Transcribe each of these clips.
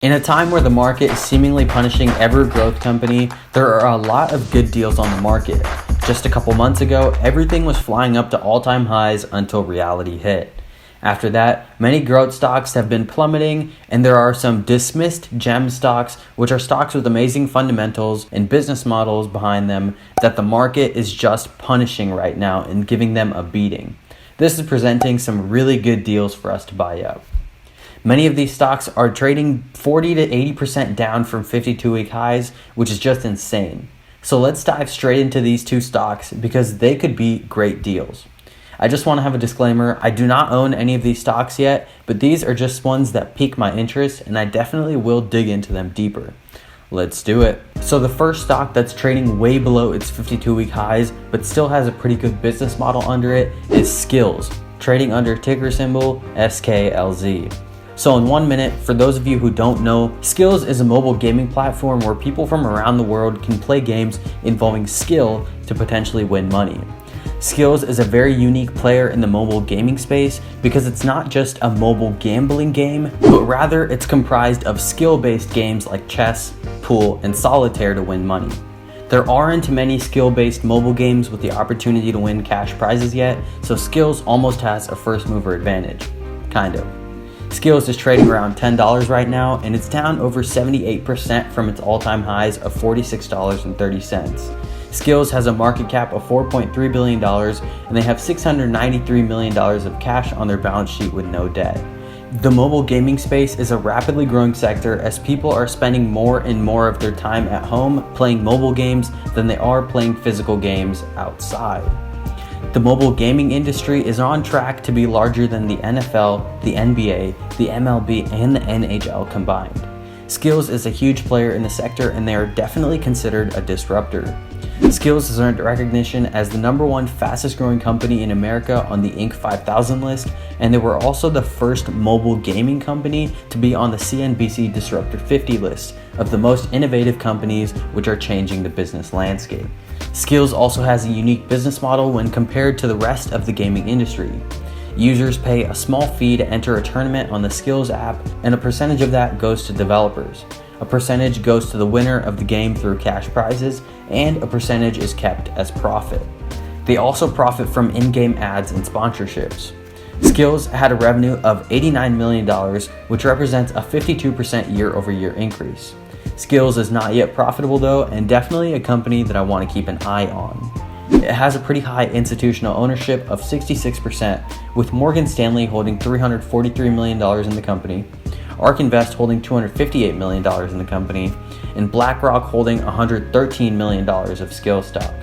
In a time where the market is seemingly punishing every growth company, there are a lot of good deals on the market. Just a couple months ago, everything was flying up to all-time highs until reality hit. After that, many growth stocks have been plummeting, and there are some dismissed gem stocks, which are stocks with amazing fundamentals and business models behind them that the market is just punishing right now and giving them a beating. This is presenting some really good deals for us to buy up. Many of these stocks are trading 40 to 80% down from 52-week highs, which is just insane. So let's dive straight into these two stocks because they could be great deals. I just want to have a disclaimer, I do not own any of these stocks yet, but these are just ones that pique my interest and I definitely will dig into them deeper. Let's do it. So the first stock that's trading way below its 52-week highs, but still has a pretty good business model under it is Skillz, trading under ticker symbol SKLZ. So in 1 minute, for those of you who don't know, Skillz is a mobile gaming platform where people from around the world can play games involving skill to potentially win money. Skillz is a very unique player in the mobile gaming space because it's not just a mobile gambling game, but rather it's comprised of skill-based games like chess, pool, and solitaire to win money. There aren't many skill-based mobile games with the opportunity to win cash prizes yet, so Skillz almost has a first mover advantage. Kind of. Skillz is trading around $10 right now, and it's down over 78% from its all-time highs of $46.30. Skillz has a market cap of $4.3 billion, and they have $693 million of cash on their balance sheet with no debt. The mobile gaming space is a rapidly growing sector as people are spending more and more of their time at home playing mobile games than they are playing physical games outside. The mobile gaming industry is on track to be larger than the NFL, the NBA, the MLB, and the NHL combined. Skillz is a huge player in the sector and they are definitely considered a disruptor. Skillz has earned recognition as the #1 fastest growing company in America on the Inc. 5000 list, and they were also the first mobile gaming company to be on the CNBC Disruptor 50 list of the most innovative companies which are changing the business landscape. Skillz also has a unique business model when compared to the rest of the gaming industry. Users pay a small fee to enter a tournament on the Skillz app, and a percentage of that goes to developers. A percentage goes to the winner of the game through cash prizes, and a percentage is kept as profit. They also profit from in-game ads and sponsorships. Skillz had a revenue of $89 million, which represents a 52% year-over-year increase. Skillz is not yet profitable though, and definitely a company that I want to keep an eye on. It has a pretty high institutional ownership of 66%, with Morgan Stanley holding $343 million in the company, ARK Invest holding $258 million in the company, and BlackRock holding $113 million of Skillz stock.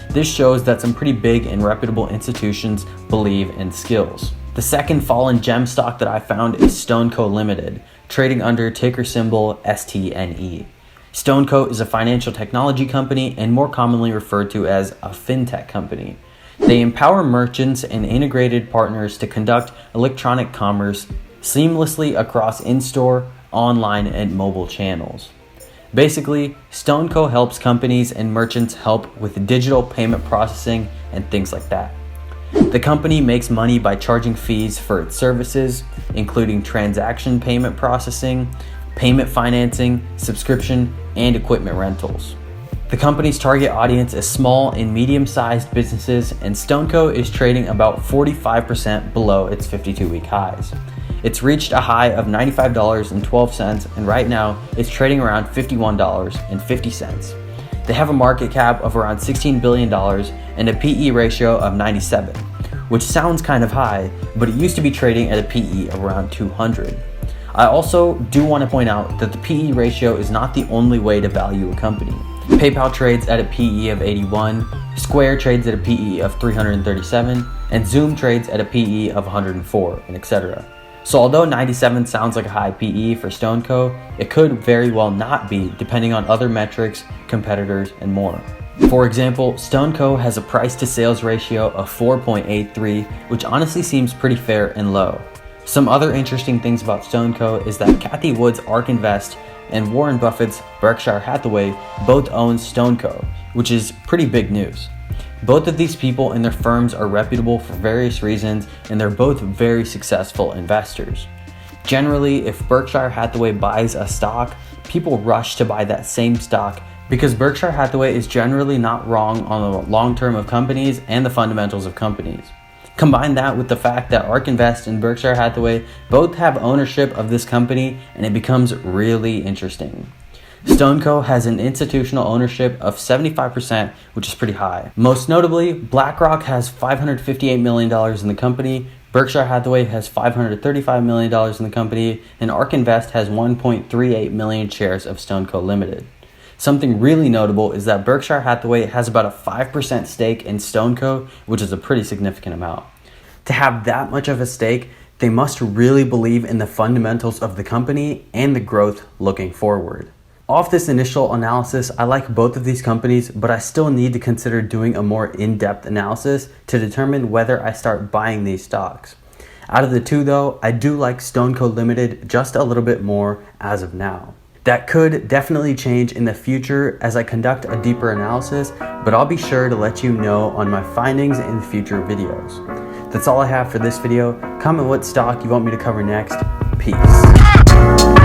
This shows that some pretty big and reputable institutions believe in Skillz. The second fallen gem stock that I found is Stoneco Limited, trading under ticker symbol STNE. Stoneco is a financial technology company and more commonly referred to as a fintech company. They empower merchants and integrated partners to conduct electronic commerce seamlessly across in-store, online, and mobile channels. Basically, Stoneco helps companies and merchants help with digital payment processing and things like that. The company makes money by charging fees for its services, including transaction payment processing, payment financing, subscription, and equipment rentals. The company's target audience is small and medium-sized businesses, and Stoneco is trading about 45% below its 52-week highs. It's reached a high of $95.12, and right now it's trading around $51.50. They have a market cap of around $16 billion and a PE ratio of 97, which sounds kind of high, but it used to be trading at a PE of around 200. I also do want to point out that the PE ratio is not the only way to value a company. PayPal trades at a PE of 81, Square trades at a PE of 337, and Zoom trades at a PE of 104, and etc. So although 97 sounds like a high PE for Stoneco, it could very well not be depending on other metrics, competitors, and more. For example, Stoneco has a price to sales ratio of 4.83, which honestly seems pretty fair and low. Some other interesting things about Stoneco is that Cathie Wood's ARK Invest and Warren Buffett's Berkshire Hathaway both own Stoneco, which is pretty big news. Both of these people and their firms are reputable for various reasons, and they're both very successful investors. Generally, if Berkshire Hathaway buys a stock, people rush to buy that same stock because Berkshire Hathaway is generally not wrong on the long term of companies and the fundamentals of companies. Combine that with the fact that ARK Invest and Berkshire Hathaway both have ownership of this company, and it becomes really interesting. Stoneco has an institutional ownership of 75%, which is pretty high. Most notably, BlackRock has $558 million in the company, Berkshire Hathaway has $535 million in the company, and ARK Invest has 1.38 million shares of Stoneco Limited. Something really notable is that Berkshire Hathaway has about a 5% stake in Stoneco, which is a pretty significant amount. To have that much of a stake, they must really believe in the fundamentals of the company and the growth looking forward. Off this initial analysis, I like both of these companies, but I still need to consider doing a more in-depth analysis to determine whether I start buying these stocks. Out of the two though, I do like Stoneco Limited just a little bit more as of now. That could definitely change in the future as I conduct a deeper analysis, but I'll be sure to let you know on my findings in future videos. That's all I have for this video. Comment what stock you want me to cover next. Peace.